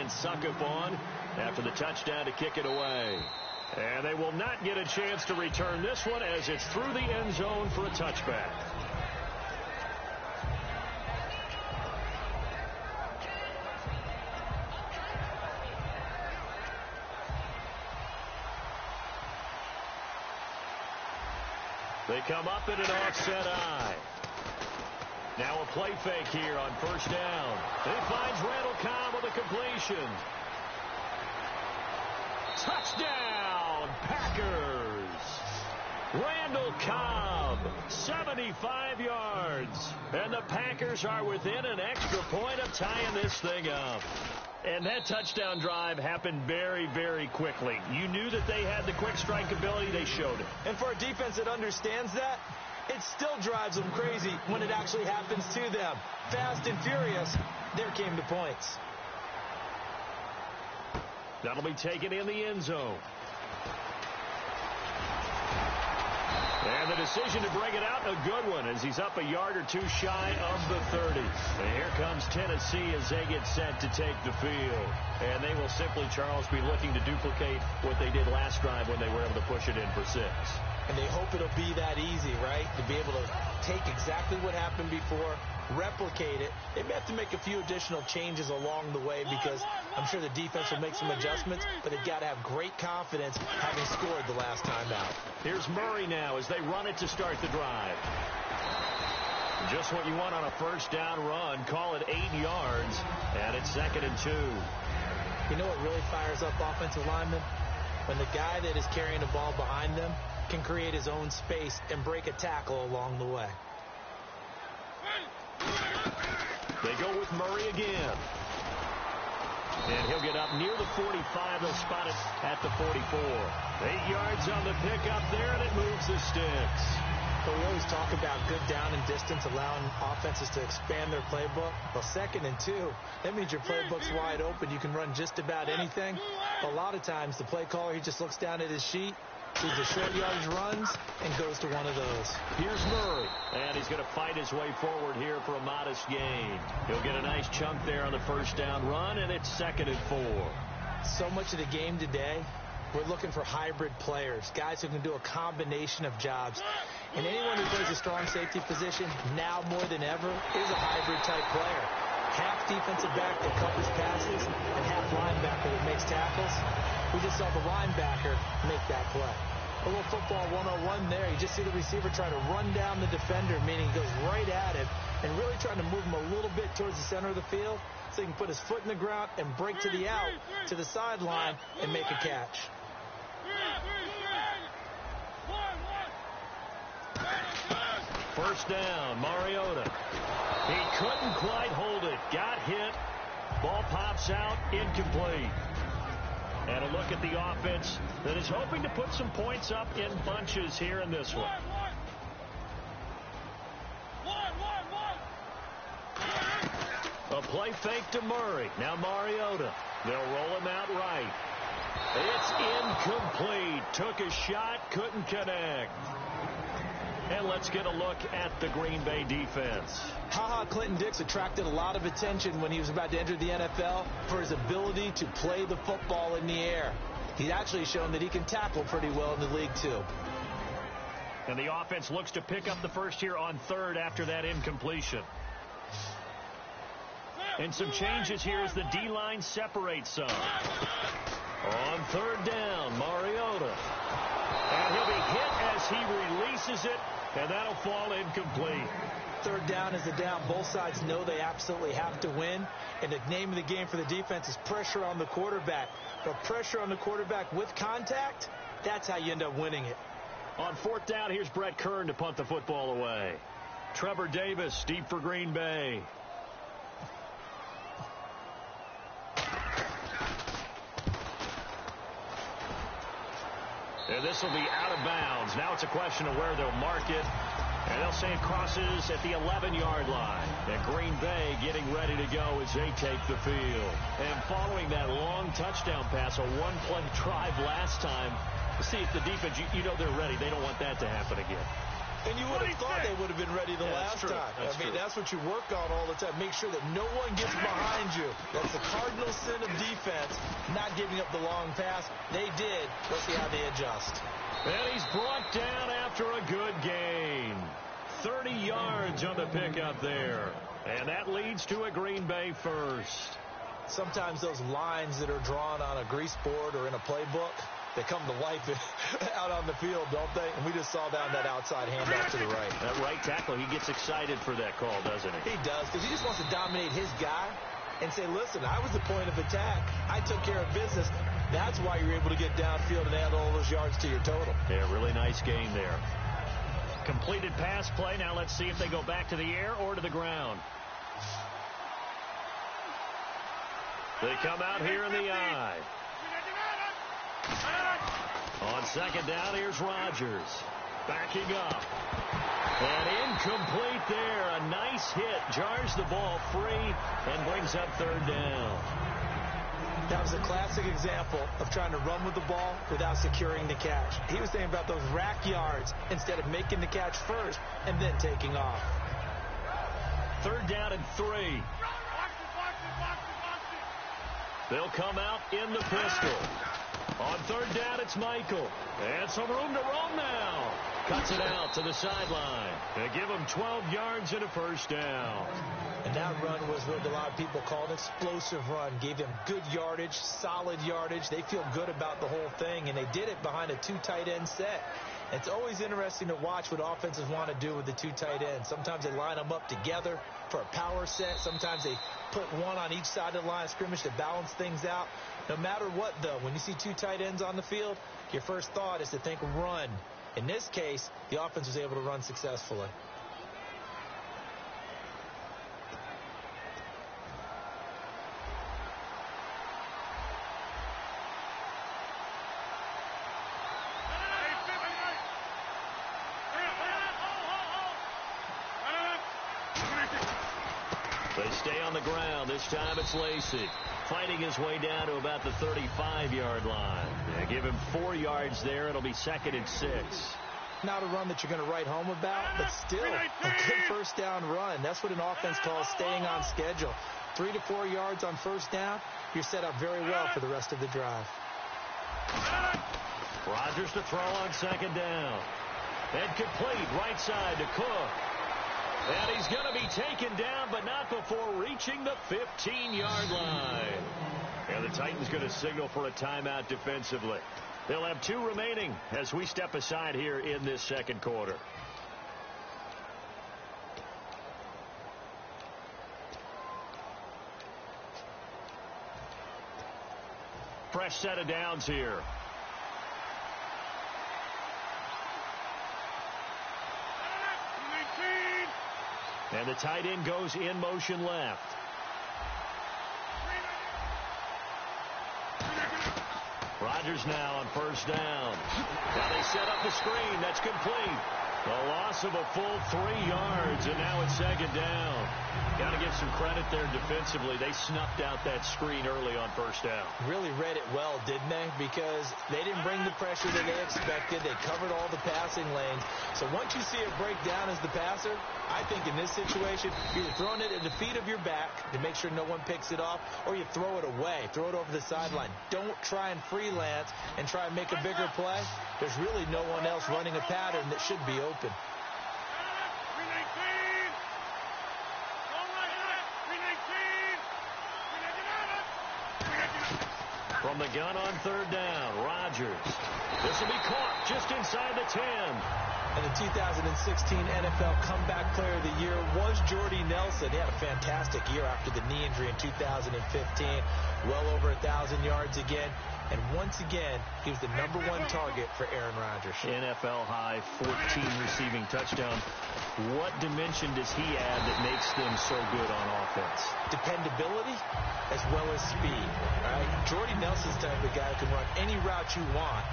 and suck upon after the touchdown to kick it away. And they will not get a chance to return this one as it's through the end zone for a touchback. They come up in an offset eye. Now a play fake here on first down. He finds Randall Cobb with a completion. Touchdown, Packers! Randall Cobb, 75 yards. And the Packers are within an extra point of tying this thing up. And that touchdown drive happened very, very quickly. You knew that they had the quick strike ability. They showed it. And for a defense that understands that, it still drives them crazy when it actually happens to them. Fast and furious, there came the points. That'll be taken in the end zone. And the decision to bring it out, a good one, as he's up a yard or two shy of the 30. And here comes Tennessee as they get set to take the field. And they will simply, Charles, be looking to duplicate what they did last drive when they were able to push it in for 6. And they hope it'll be that easy, right? To be able to take exactly what happened before, replicate it. They may have to make a few additional changes along the way because I'm sure the defense will make some adjustments, but they've got to have great confidence having scored the last time out. Here's Murray now as they run it to start the drive. Just what you want on a first down run. Call it 8 yards, and it's 2nd and 2. You know what really fires up offensive linemen? When the guy that is carrying the ball behind them can create his own space and break a tackle along the way. They go with Murray again. And he'll get up near the 45. They'll spot it at the 44. 8 yards on the pickup there, and it moves the sticks. But we always talk about good down and distance, allowing offenses to expand their playbook. Well, 2nd and 2, that means your playbook's wide open. You can run just about anything. A lot of times, the play caller, he just looks down at his sheet, sees the short yardage runs, and goes to one of those. Here's Murray, and he's going to fight his way forward here for a modest gain. He'll get a nice chunk there on the first down run, and it's 2nd and 4. So much of the game today, we're looking for hybrid players, guys who can do a combination of jobs. And anyone who plays a strong safety position, now more than ever, is a hybrid-type player. Half defensive back that covers passes, and half linebacker that makes tackles. We just saw the linebacker make that play. A little football 101 there. You just see the receiver try to run down the defender, meaning he goes right at him, and really trying to move him a little bit towards the center of the field so he can put his foot in the ground and break to the out, to the sideline, and make a catch. First down, Mariota. He couldn't quite hold it. Got hit. Ball pops out, incomplete. And a look at the offense that is hoping to put some points up in bunches here in this one. A play fake to Murray. Now Mariota. They'll roll him out right. It's incomplete. Took a shot, couldn't connect. And let's get a look at the Green Bay defense. Clinton Dix attracted a lot of attention when he was about to enter the NFL for his ability to play the football in the air. He's actually shown that he can tackle pretty well in the league, too. And the offense looks to pick up the first here on 3rd after that incompletion. And some changes here as the D-line separates some. On 3rd down, Mariota. And he'll be hit as he releases it, and that'll fall incomplete. 3rd down is a down. Both sides know they absolutely have to win. And the name of the game for the defense is pressure on the quarterback. But pressure on the quarterback with contact, that's how you end up winning it. On 4th down, here's Brett Kern to punt the football away. Trevor Davis, deep for Green Bay. And this will be out of bounds. Now it's a question of where they'll mark it. And they'll say it crosses at the 11-yard line. And Green Bay getting ready to go as they take the field. And following that long touchdown pass, a one-play drive last time, see if the defense, you know they're ready. They don't want that to happen again. And you would have thought they would have been ready the last time. I mean, that's what you work on all the time. Make sure that no one gets behind you. That's the cardinal sin of defense. defense not giving up the long pass. They did. Let's see how they adjust. And he's brought down after a good gain. 30 yards on the pickup there. And that leads to a Green Bay first. Sometimes those lines that are drawn on a grease board or in a playbook, they come to life out on the field, don't they? And we just saw down that outside handoff to the right. That right tackle, he gets excited for that call, doesn't he? He does, because he just wants to dominate his guy and say, listen, I was the point of attack. I took care of business. That's why you're able to get downfield and add all those yards to your total. Yeah, really nice game there. Completed pass play. Now let's see if they go back to the air or to the ground. They come out here in the eye. On second down, here's Rodgers. Backing up. And incomplete there. A nice hit. Jars the ball free and brings up third down. That was a classic example of trying to run with the ball without securing the catch. He was saying about those rack yards instead of making the catch first and then taking off. Third down and 3. They'll come out in the pistol. On third down, it's Michael. And some room to roam now. Cuts it out to the sideline. They give him 12 yards and a first down. And that run was what a lot of people call an explosive run. Gave them good yardage, solid yardage. They feel good about the whole thing, and they did it behind a 2 tight end set. It's always interesting to watch what offenses want to do with the 2 tight ends. Sometimes they line them up together for a power set. Sometimes they put one on each side of the line of scrimmage to balance things out. No matter what, though, when you see 2 tight ends on the field, your first thought is to think run. In this case, the offense was able to run successfully. They stay on the ground. This time it's Lacy. Fighting his way down to about the 35-yard line. They give him 4 yards there. It'll be 2nd and 6. Not a run that you're going to write home about, but still a good first down run. That's what an offense calls staying on schedule. 3 to 4 yards on first down, you're set up very well for the rest of the drive. Rodgers to throw on second down. And complete right side to Cook. And he's going to be taken down, but not before reaching the 15-yard line. And the Titans going to signal for a timeout defensively. They'll have 2 remaining as we step aside here in this second quarter. Fresh set of downs here. And the tight end goes in motion left. Rodgers now on first down. Now they set up the screen. That's complete. A loss of a full 3 yards, and now it's second down. Got to give some credit there defensively. They snuffed out that screen early on first down. Really read it well, didn't they? Because they didn't bring the pressure that they expected. They covered all the passing lanes. So once you see it break down as the passer, I think in this situation, you're throwing it at the feet of your back to make sure no one picks it off, or you throw it away. Throw it over the sideline. Don't try and freelance and try and make a bigger play. There's really no one else running a pattern that should be open. From the gun on third down, Rodgers. This will be caught just inside the 10. And the 2016 NFL Comeback Player of the Year was Jordy Nelson. He had a fantastic year after the knee injury in 2015. Well over 1,000 yards again. And once again, he was the #1 target for Aaron Rodgers. NFL high 14 receiving touchdowns. What dimension does he add that makes them so good on offense? Dependability as well as speed. Right? Jordy Nelson's the type of guy who can run any route you want.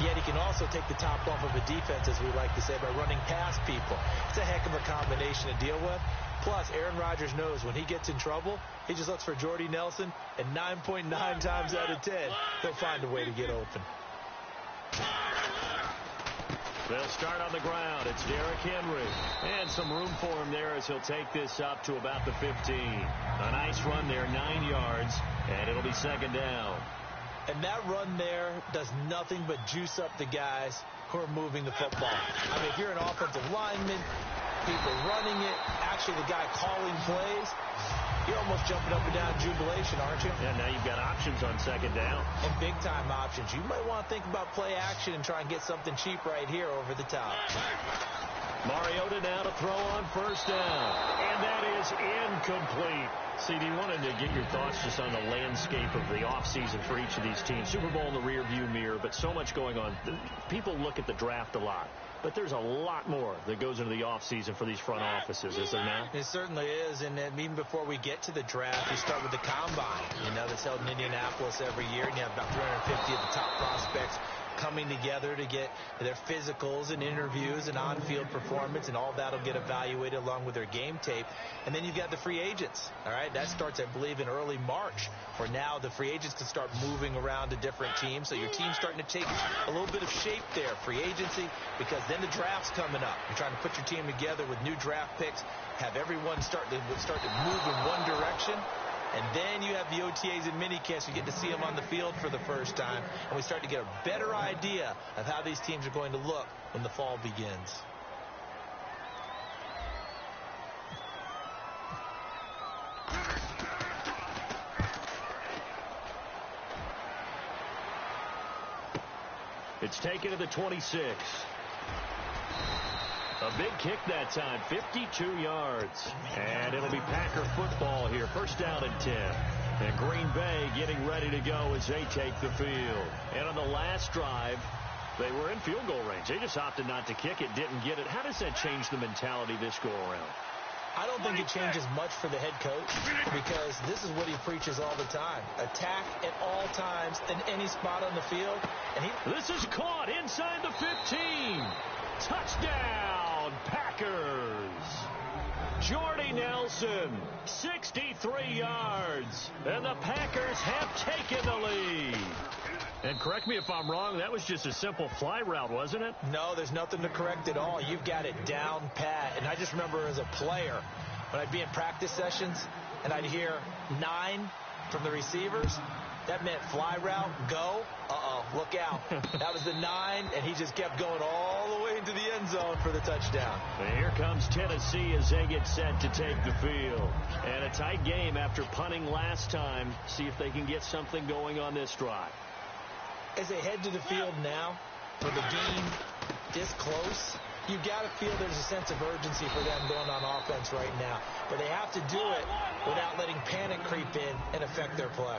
Yet he can also take the top off of a defense, as we like to say, by running past people. It's a heck of a combination to deal with. Plus, Aaron Rodgers knows when he gets in trouble, he just looks for Jordy Nelson, and 9.9 times out of 10, he'll find a way to get open. They'll start on the ground. It's Derrick Henry. And some room for him there as he'll take this up to about the 15. A nice run there, 9 yards, and it'll be second down. And that run there does nothing but juice up the guys who are moving the football. I mean, if you're an offensive lineman, people running it, actually the guy calling plays, you're almost jumping up and down in jubilation, aren't you? Yeah, now you've got options on second down. And big-time options. You might want to think about play action and try and get something cheap right here over the top. Mariota now to throw on first down. And that is incomplete. CD, wanted to get your thoughts just on the landscape of the offseason for each of these teams. Super Bowl in the rearview mirror, but so much going on. People look at the draft a lot, but there's a lot more that goes into the offseason for these front offices, is there not? It certainly is, and even before we get to the draft, you start with the combine. You know, that's held in Indianapolis every year, and you have about 350 of the top prospects coming together to get their physicals and interviews and on-field performance, and all that will get evaluated along with their game tape. And then you've got the free agents, all right? That starts, I believe, in early March, where now the free agents can start moving around to different teams. So your team's starting to take a little bit of shape there, free agency, because then the draft's coming up. You're trying to put your team together with new draft picks, have everyone start to move in one direction. And then you have the OTAs and minicamps. You get to see them on the field for the first time. And we start to get a better idea of how these teams are going to look when the fall begins. It's taken to the 26. A big kick that time, 52 yards. And it'll be Packer football here. First down and 10. And Green Bay getting ready to go as they take the field. And on the last drive, they were in field goal range. They just opted not to kick it, didn't get it. How does that change the mentality this go around? I don't think it changes much for the head coach, because this is what he preaches all the time. Attack at all times in any spot on the field. And this is caught inside the 15. Touchdown, Packers. Jordy Nelson, 63 yards. And the Packers have taken the lead. And correct me if I'm wrong, that was just a simple fly route, wasn't it? No, there's nothing to correct at all. You've got it down pat. And I just remember as a player, when I'd be in practice sessions and I'd hear 9 from the receivers, that meant fly route, go. Look out. That was the 9, and he just kept going all the way into the end zone for the touchdown. And here comes Tennessee as they get set to take the field. And a tight game after punting last time. See if they can get something going on this drive. As they head to the field now, for the game this close, you've got to feel there's a sense of urgency for them going on offense right now. But they have to do it without letting panic creep in and affect their play.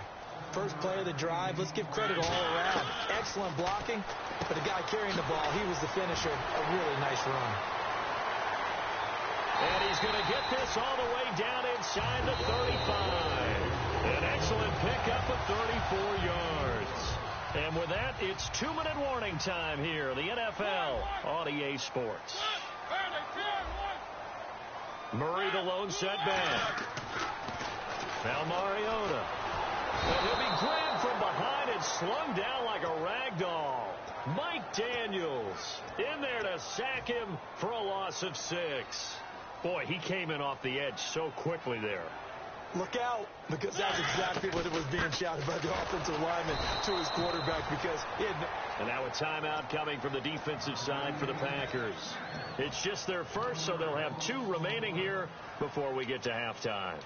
First play of the drive, let's give credit all around. Excellent blocking, but the guy carrying the ball, he was the finisher. A really nice run. And he's going to get this all the way down inside the 35. An excellent pickup of 34 yards. And with that, it's 2-minute warning time here, the NFL on EA Sports. Murray, the lone setback. Now Mariota. And he'll be grabbed from behind and slung down like a rag doll. Mike Daniels in there to sack him for a loss of 6. Boy, he came in off the edge so quickly there. Look out, because that's exactly what it was being shouted by the offensive lineman to his quarterback, because he had... And now a timeout coming from the defensive side for the Packers. It's just their first, so they'll have 2 remaining here before we get to halftime.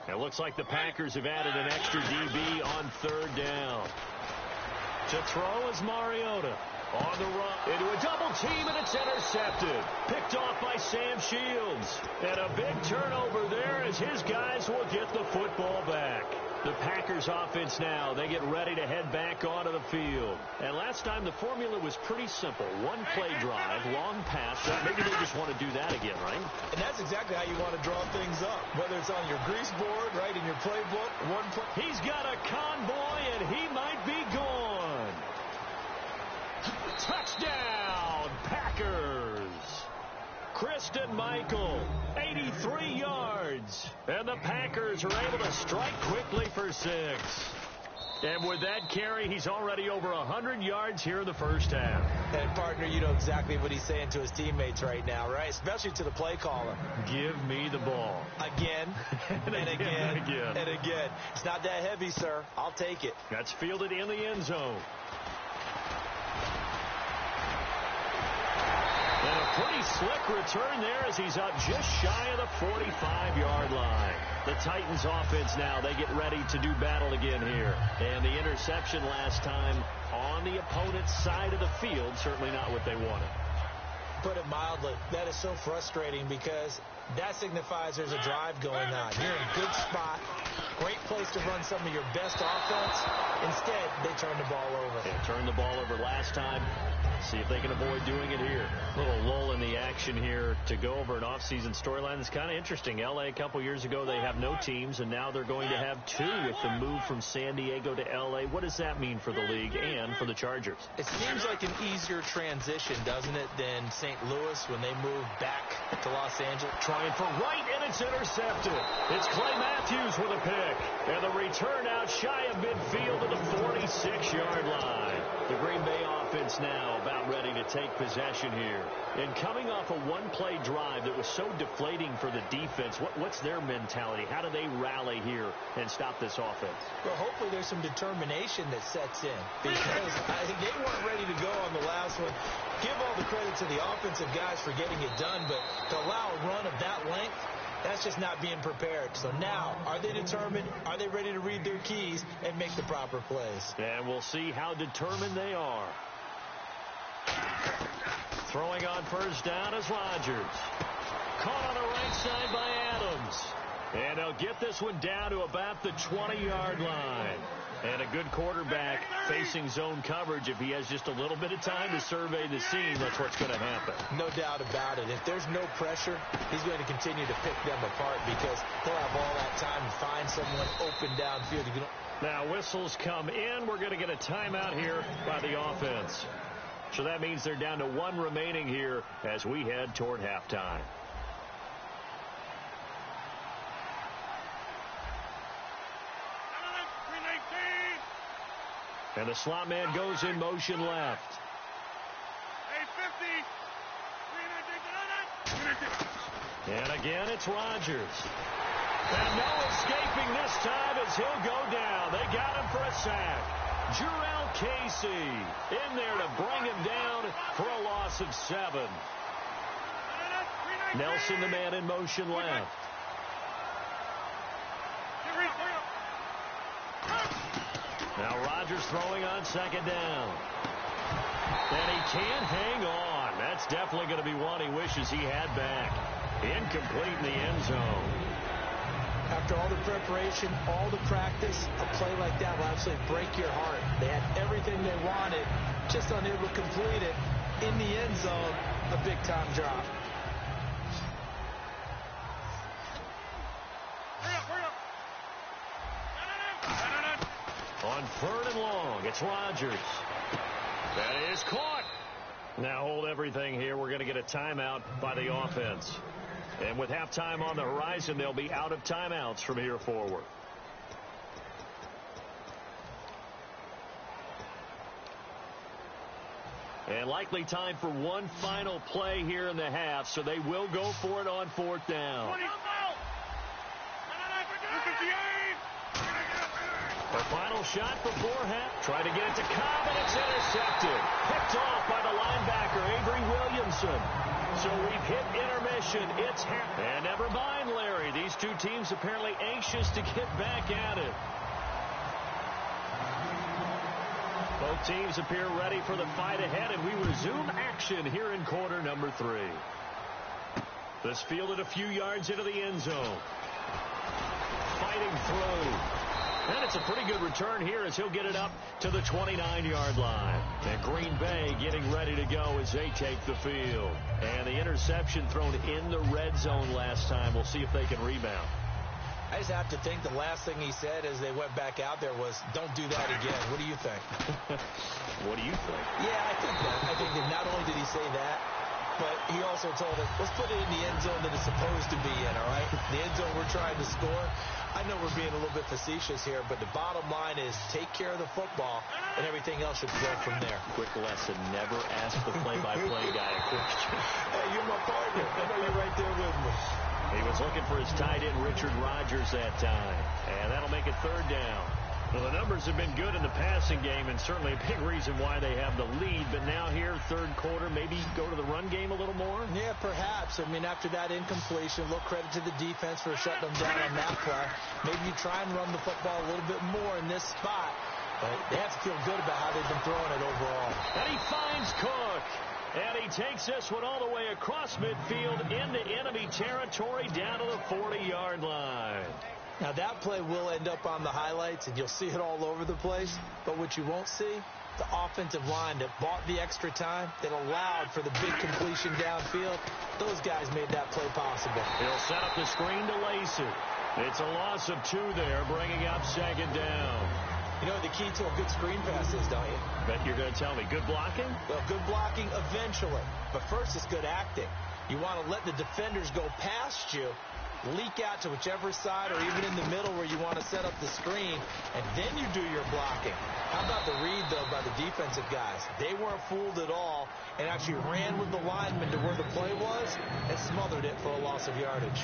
It looks like the Packers have added an extra DB on 3rd down. To throw is Mariota. On the run into a double team, and it's intercepted. Picked off by Sam Shields. And a big turnover there as his guys will get the football back. The Packers offense now, they get ready to head back onto the field. And last time the formula was pretty simple. One play drive, long pass. Maybe they just want to do that again, right? And that's exactly how you want to draw things up. Whether it's on your grease board, right, in your playbook, one play. He's got a convoy, and he might be gone. Touchdown, Packers. Christine Michael, 83 yards. And the Packers are able to strike quickly for 6. And with that carry, he's already over 100 yards here in the first half. And, partner, you know exactly what he's saying to his teammates right now, right? Especially to the play caller. Give me the ball. Again, and again, and again. It's not that heavy, sir. I'll take it. That's fielded in the end zone. And a pretty slick return there as he's up just shy of the 45-yard line. The Titans offense now, they get ready to do battle again here. And the interception last time on the opponent's side of the field, certainly not what they wanted. Put it mildly, that is so frustrating because that signifies there's a drive going on. You're in a good spot, great place to run some of your best offense. Instead, they turn the ball over. They turned the ball over last time. See if they can avoid doing it here. A little lull in the action here to go over an offseason storyline that's kind of interesting. L.A. a couple years ago, they have no teams, and now they're going to have 2 with the move from San Diego to L.A. What does that mean for the league and for the Chargers? It seems like an easier transition, doesn't it, than St. Louis when they moved back to Los Angeles. Trying for right, and it's intercepted. It's Clay Matthews with a pick. And the return out shy of midfield to the 46-yard line. The Green Bay offense now about ready to take possession here. And coming off a one-play drive that was so deflating for the defense, what's their mentality? How do they rally here and stop this offense? Well, hopefully there's some determination that sets in because I think they weren't ready to go on the last one. Give all the credit to the offensive guys for getting it done, but to allow a run of that length, that's just not being prepared. So now, are they determined? Are they ready to read their keys and make the proper plays? And we'll see how determined they are. Throwing on first down is Rodgers. Caught on the right side by Adams. And they'll get this one down to about the 20-yard line. And a good quarterback facing zone coverage. If he has just a little bit of time to survey the scene, that's what's going to happen. No doubt about it. If there's no pressure, he's going to continue to pick them apart because he'll have all that time to find someone open downfield. Now whistles come in. We're going to get a timeout here by the offense. So that means they're down to 1 remaining here as we head toward halftime. And the slot man goes in motion left. And again, it's Rodgers. And no escaping this time as he'll go down. They got him for a sack. Jurrell Casey in there to bring him down for a loss of 7. Nelson, the man in motion left. Now Rodgers throwing on second down. And he can't hang on. That's definitely going to be one he wishes he had back. Incomplete in the end zone. After all the preparation, all the practice, a play like that will absolutely break your heart. They had everything they wanted, just unable to complete it. In the end zone, a big-time drop. On 3rd and long, it's Rodgers. That is caught. Now hold everything here. We're going to get a timeout by the offense. And with halftime on the horizon, they'll be out of timeouts from here forward. And likely time for one final play here in the half, so they will go for it on 4th down. The final shot before half. Try to get it to Cobb, and it's intercepted. Picked off by the linebacker, Avery Williamson. So we've hit intermission. It's half. And never mind, Larry. These two teams apparently anxious to get back at it. Both teams appear ready for the fight ahead, and we resume action here in quarter number 3. This fielded a few yards into the end zone. Fighting through. And it's a pretty good return here as he'll get it up to the 29-yard line. And Green Bay getting ready to go as they take the field. And the interception thrown in the red zone last time. We'll see if they can rebound. I just have to think the last thing he said as they went back out there was, don't do that again. What do you think? What do you think? Yeah, I think that not only did he say that, but he also told us, let's put it in the end zone that it's supposed to be in, all right? The end zone we're trying to score. I know we're being a little bit facetious here, but the bottom line is take care of the football, and everything else should flow from there. Quick lesson, never ask the play-by-play guy a question. Hey, you're my partner. I know you're right there with me. He was looking for his tight end, Richard Rodgers, that time. And that'll make it third down. Well, the numbers have been good in the passing game, and certainly a big reason why they have the lead. But now here, third quarter, maybe go to the run game a little more? Yeah, perhaps. I mean, after that incompletion, a little credit to the defense for shutting them down on that play. Maybe you try and run the football a little bit more in this spot. But they have to feel good about how they've been throwing it overall. And he finds Cook. And he takes this one all the way across midfield into enemy territory down to the 40-yard line. Now, that play will end up on the highlights, and you'll see it all over the place. But what you won't see, the offensive line that bought the extra time, that allowed for the big completion downfield, those guys made that play possible. He'll set up the screen to Lacy. It's a loss of 2 there, bringing up second down. You know what the key to a good screen pass is, don't you? Bet you're going to tell me. Good blocking? Well, good blocking eventually. But first, it's good acting. You want to let the defenders go past you, leak out to whichever side or even in the middle where you want to set up the screen, and then you do your blocking. How about the read, though, by the defensive guys? They weren't fooled at all and actually ran with the lineman to where the play was and smothered it for a loss of yardage.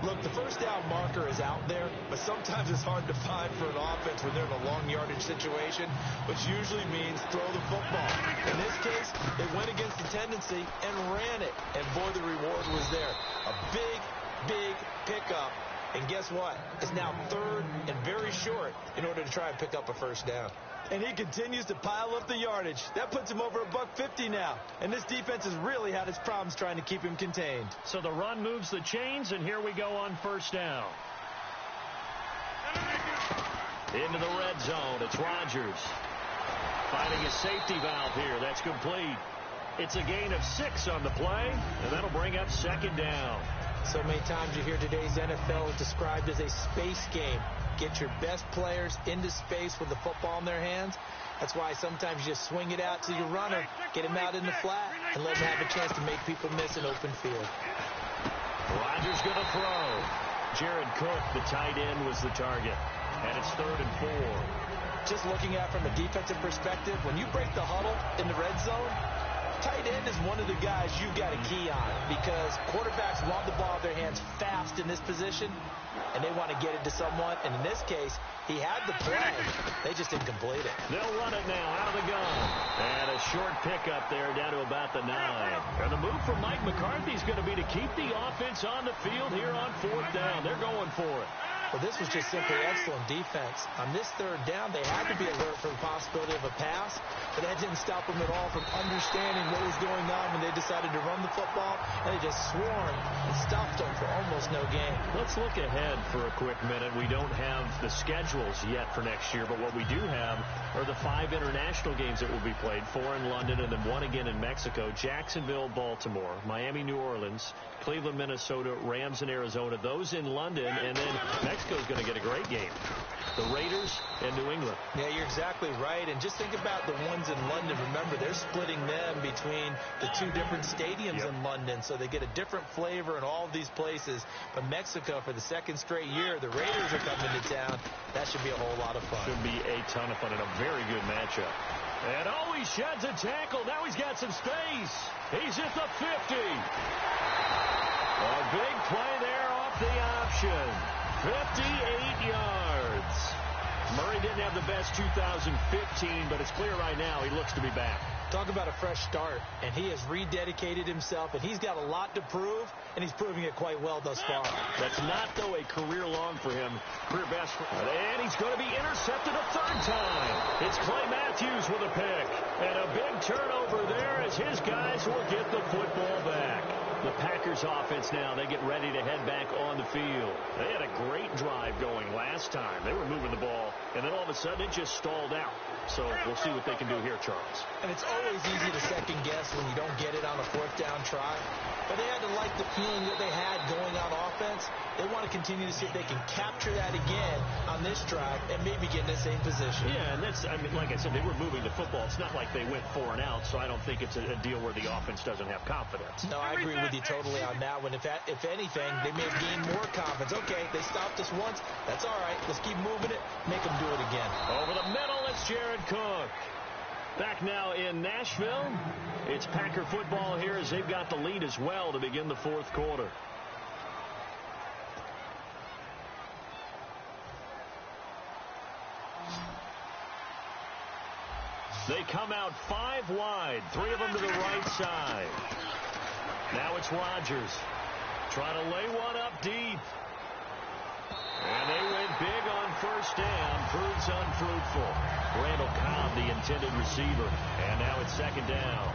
Look, the first down marker is out there, but sometimes it's hard to find for an offense when they're in a long yardage situation, which usually means throw the football. In this case, they went against the tendency and ran it, and boy, the reward was there. A big pickup, and guess what? It's now third and very short in order to try and pick up a first down. And he continues to pile up the yardage. That puts him over $150 now. And this defense has really had its problems trying to keep him contained. So the run moves the chains, and here we go on first down. Into the red zone. It's Rodgers. Finding a safety valve here. That's complete. It's a gain of 6 on the play, and that'll bring up second down. So many times you hear today's NFL described as a space game. Get your best players into space with the football in their hands. That's why sometimes you just swing it out to your runner, get him out in the flat, and let him have a chance to make people miss an open field. Rodgers going to throw. Jared Cook, the tight end, was the target. And it's 3rd and 4. Just looking at it from a defensive perspective, when you break the huddle in the red zone, tight end is one of the guys you've got a key on because quarterbacks want the ball in their hands fast in this position, and they want to get it to someone. And in this case, he had the play. They just didn't complete it. They'll run it now out of the gun. And a short pickup there down to about the 9. And the move from Mike McCarthy is going to be to keep the offense on the field here on 4th down. They're going for it. Well, this was just simply excellent defense. On this 3rd down, they had to be alert for the possibility of a pass, but that didn't stop them at all from understanding what was going on when they decided to run the football, and they just swarmed and stuffed them for almost no gain. Let's look ahead for a quick minute. We don't have the schedules yet for next year, but what we do have are the 5 international games that will be played, 4 in London and then 1 again in Mexico, Jacksonville, Baltimore, Miami, New Orleans, Cleveland, Minnesota, Rams, and Arizona. Those in London, and then Mexico's going to get a great game. The Raiders and New England. Yeah, you're exactly right. And just think about the ones in London. Remember, they're splitting them between the 2 different stadiums in London, so they get a different flavor in all of these places. But Mexico, for the 2nd straight year, the Raiders are coming to town. That should be a whole lot of fun. Should be a ton of fun and a very good matchup. And he sheds a tackle. Now he's got some space. He's at the 50. A big play there off the option. 58 yards. Murray didn't have the best 2015, but it's clear right now he looks to be back. Talk about a fresh start, and he has rededicated himself, and he's got a lot to prove, and he's proving it quite well thus far. That's not, though, a career long for him. Career best. And he's going to be intercepted a 3rd time. It's Clay Matthews with a pick. And a big turnover there as his guys will get the football back. The Packers offense now, they get ready to head back on the field. They had a great drive going last time. They were moving the ball, and then all of a sudden it just stalled out. So we'll see what they can do here, Charles. And it's always easy to second guess when you don't get it on a fourth down try. But they had to like the feeling that they had going on offense. They want to continue to see if they can capture that again on this drive and maybe get in the same position. Yeah, and that's, I mean, like I said, they were moving the football. It's not like they went 4 and out, so I don't think it's a deal where the offense doesn't have confidence. No, I agree with you totally on that one. If anything, they may have gained more confidence. Okay, they stopped us once. That's all right. Let's keep moving it. Make them do it again. Over the middle, it's Jared Cook. Back now in Nashville. It's Packer football here as they've got the lead as well to begin the fourth quarter. They come out 5 wide, 3 of them to the right side. Now it's Rodgers trying to lay one up deep. And they went big on first down. Proves unfruitful. Randall Cobb, the intended receiver. And now it's second down.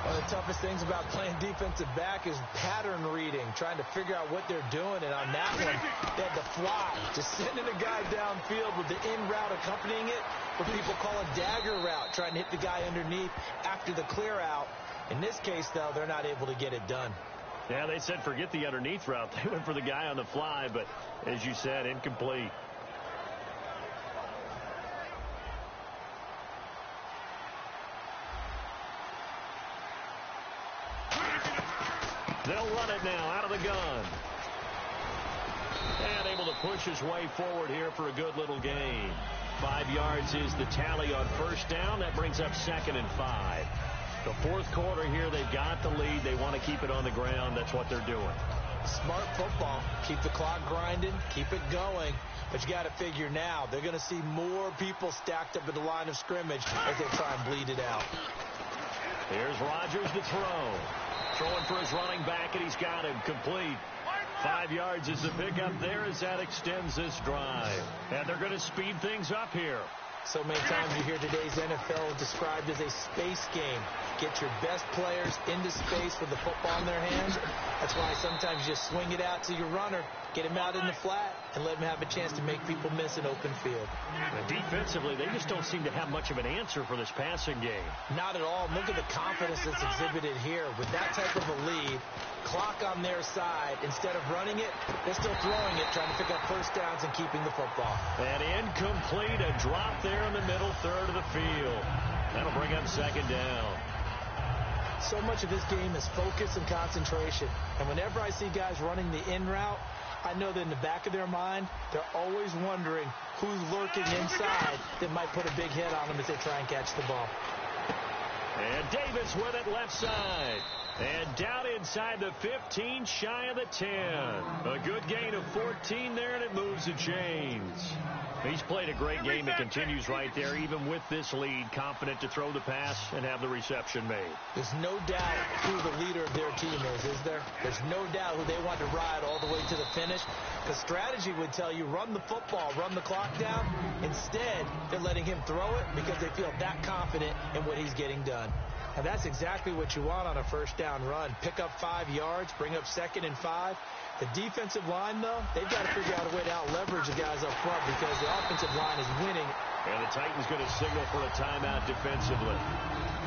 One of the toughest things about playing defensive back is pattern reading, trying to figure out what they're doing. And on that one, they had to fly, just sending a guy downfield with the in route accompanying it, what people call a dagger route, trying to hit the guy underneath after the clear out. In this case, though, they're not able to get it done. Yeah, they said forget the underneath route. They went for the guy on the fly, but as you said, incomplete. They'll run it now out of the gun. And able to push his way forward here for a good little gain. 5 yards is the tally on first down. That brings up 2nd and 5. The fourth quarter here, they've got the lead. They want to keep it on the ground. That's what they're doing. Smart football. Keep the clock grinding. Keep it going. But you got to figure now, they're going to see more people stacked up at the line of scrimmage as they try and bleed it out. Here's Rodgers to throw. Throwing for his running back, and he's got him complete. 5 yards is the pickup there as that extends this drive. And they're going to speed things up here. So many times you hear today's NFL described as a space game. Get your best players into space with the football in their hands. That's why sometimes you just swing it out to your runner, get him out in the flat, and let him have a chance to make people miss an open field. And defensively, they just don't seem to have much of an answer for this passing game. Not at all. Look at the confidence that's exhibited here. With that type of a lead, clock on their side, instead of running it, they're still throwing it, trying to pick up first downs and keeping the football. And incomplete, a drop there in the middle third of the field. That'll bring up second down. So much of this game is focus and concentration. And whenever I see guys running the in route, I know that in the back of their mind, they're always wondering who's lurking inside that might put a big hit on them as they try and catch the ball. And Davis with it left side. And down inside the 15, shy of the 10. A good gain of 14 there, and it moves the chains. He's played a great game. It continues right there, even with this lead, confident to throw the pass and have the reception made. There's no doubt who the leader of their team is there? There's no doubt who they want to ride all the way to the finish. Because strategy would tell you, run the football, run the clock down. Instead, they're letting him throw it because they feel that confident in what he's getting done. And that's exactly what you want on a first down run. Pick up 5 yards, bring up 2nd and 5. The defensive line, though, they've got to figure out a way to out-leverage the guys up front because the offensive line is winning. And the Titans going to signal for a timeout defensively.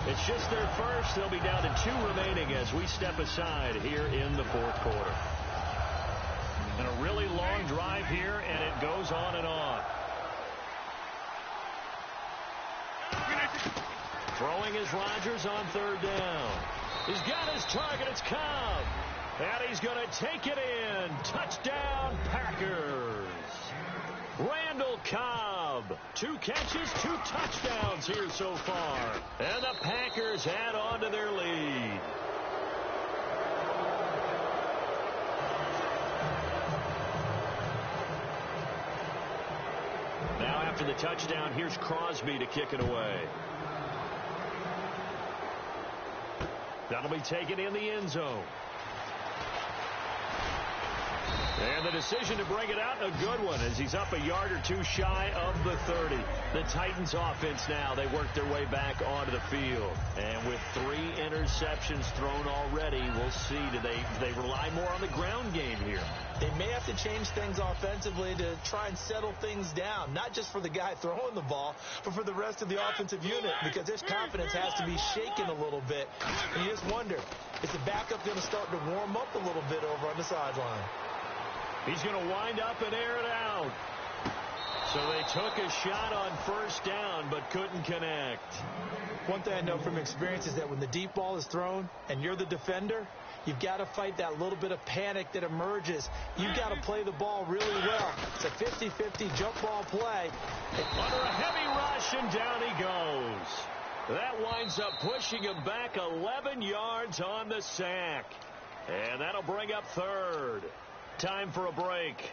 It's just their first. They'll be down to 2 remaining as we step aside here in the fourth quarter. And a really long drive here, and it goes on and on. Throwing is Rodgers on third down. He's got his target. It's Cobb. And he's going to take it in. Touchdown, Packers. Randall Cobb. 2 catches, 2 touchdowns here so far. And the Packers add on to their lead. Now after the touchdown, here's Crosby to kick it away. That'll be taken in the end zone. And the decision to bring it out, a good one, as he's up a yard or two shy of the 30. The Titans offense now, they work their way back onto the field. And with 3 interceptions thrown already, we'll see. Do they rely more on the ground game here? They may have to change things offensively to try and settle things down, not just for the guy throwing the ball, but for the rest of the offensive unit, because their confidence has to be shaken a little bit. And you just wonder, is the backup going to start to warm up a little bit over on the sideline? He's going to wind up and air it out. So they took a shot on first down, but couldn't connect. One thing I know from experience is that when the deep ball is thrown and you're the defender, you've got to fight that little bit of panic that emerges. You've got to play the ball really well. It's a 50-50 jump ball play. Under a heavy rush, and down he goes. That winds up pushing him back 11 yards on the sack. And that'll bring up third. Time for a break.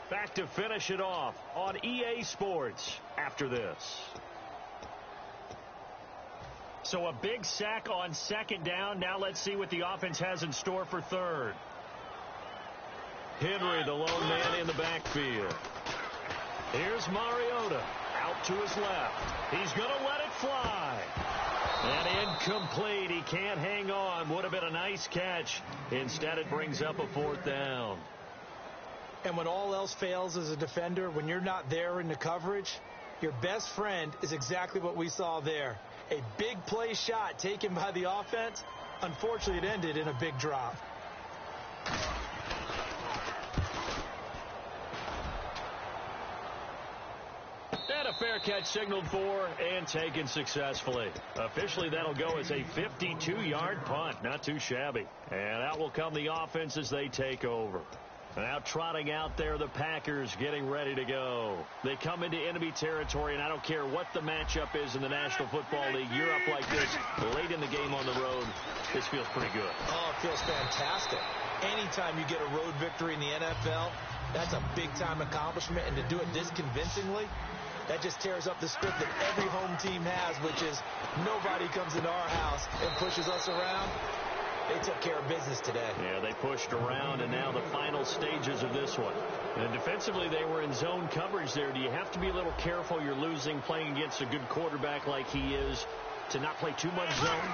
Back to finish it off on EA Sports after this. So a big sack on second down. Now let's see what the offense has in store for third. Henry, the lone man in the backfield. Here's Mariota out to his left. He's going to let it fly. And incomplete. He can't hang on. Would have been a nice catch. Instead, it brings up a fourth down. And when all else fails as a defender, when you're not there in the coverage, your best friend is exactly what we saw there. A big play shot taken by the offense. Unfortunately, it ended in a big drop. And a fair catch signaled for and taken successfully. Officially, that'll go as a 52-yard punt. Not too shabby. And out will come the offense as they take over. Now trotting out there, the Packers getting ready to go. They come into enemy territory, and I don't care what the matchup is in the National Football League. You're up like this late in the game on the road. This feels pretty good. Oh, it feels fantastic. Anytime you get a road victory in the NFL, that's a big-time accomplishment. And to do it this convincingly, that just tears up the script that every home team has, which is nobody comes into our house and pushes us around. They took care of business today. Yeah, they pushed around, and now the final stages of this one. And defensively, they were in zone coverage there. Do you have to be a little careful? You're losing, playing against a good quarterback like he is, to not play too much zone?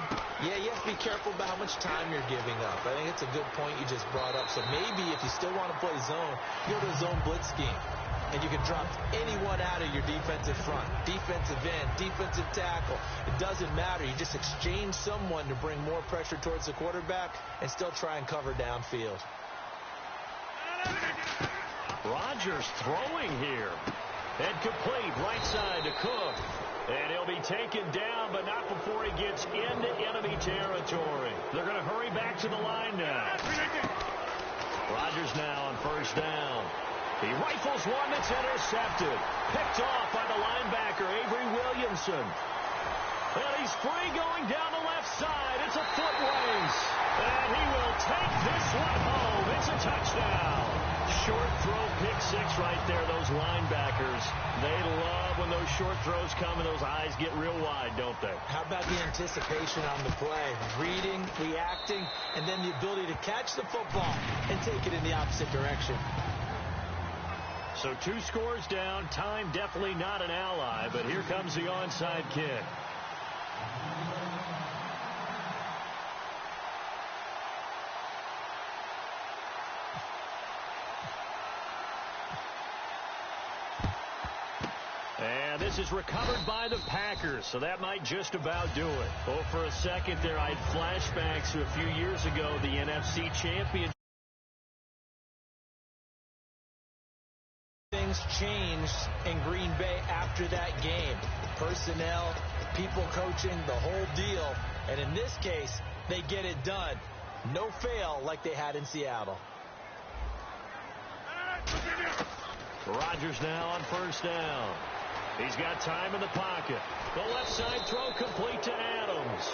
Yeah, you have to be careful about how much time you're giving up. I think it's a good point you just brought up. So maybe if you still want to play zone, you go to a zone blitz scheme. And you can drop anyone out of your defensive front, defensive end, defensive tackle. It doesn't matter. You just exchange someone to bring more pressure towards the quarterback and still try and cover downfield. Rodgers throwing here. And complete, right side to Cook. And he'll be taken down, but not before he gets into enemy territory. They're going to hurry back to the line now. Rodgers now on first down. He rifles one that's intercepted. Picked off by the linebacker, Avery Williamson. And he's free going down the left side. It's a foot race. And he will take this one home. It's a touchdown. Short throw, pick six right there. Those linebackers, they love when those short throws come and those eyes get real wide, don't they? How about the anticipation on the play? Reading, reacting, and then the ability to catch the football and take it in the opposite direction. So 2 scores down. Time definitely not an ally, but here comes the onside kick. And this is recovered by the Packers, so that might just about do it. Oh, for a second there, I had flashbacks to a few years ago, the NFC Championship. Changed in Green Bay after that game. Personnel, people coaching, the whole deal. And in this case, they get it done. No fail like they had in Seattle. Rodgers now on first down. He's got time in the pocket. The left side throw complete to Adams.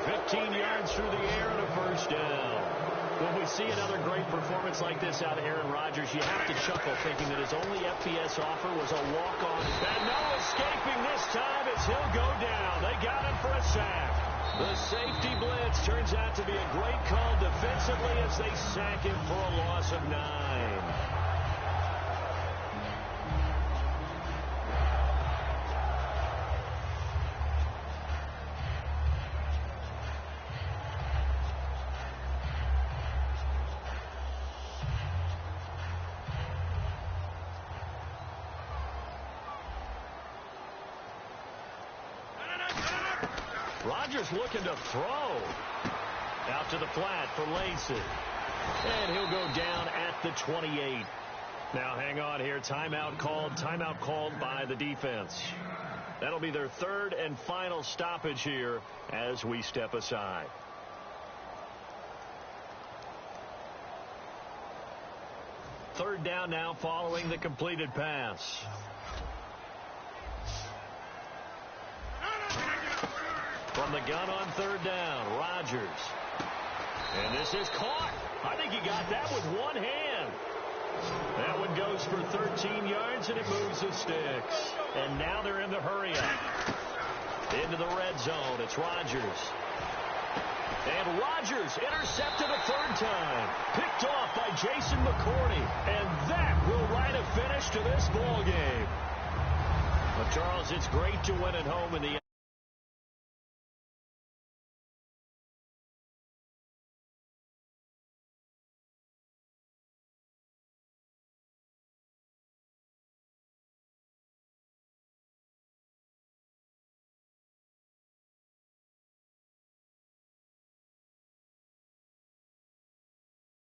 15 yards through the air and a first down. When we see another great performance like this out of Aaron Rodgers, you have to chuckle thinking that his only FBS offer was a walk-on. And no escaping this time as he'll go down. They got him for a sack. The safety blitz turns out to be a great call defensively as they sack him for a loss of 9. Rodgers looking to throw. Out to the flat for Lacy. And he'll go down at the 28. Now hang on here. Timeout called by the defense. That'll be their third and final stoppage here as we step aside. Third down now following the completed pass. From the gun on third down, Rodgers. And this is caught. I think he got that with one hand. That one goes for 13 yards, and it moves the sticks. And now they're in the hurry-up. Into the red zone. It's Rodgers. And Rodgers intercepted a third time. Picked off by Jason McCourty. And that will write a finish to this ball game. But, Charles, it's great to win at home in the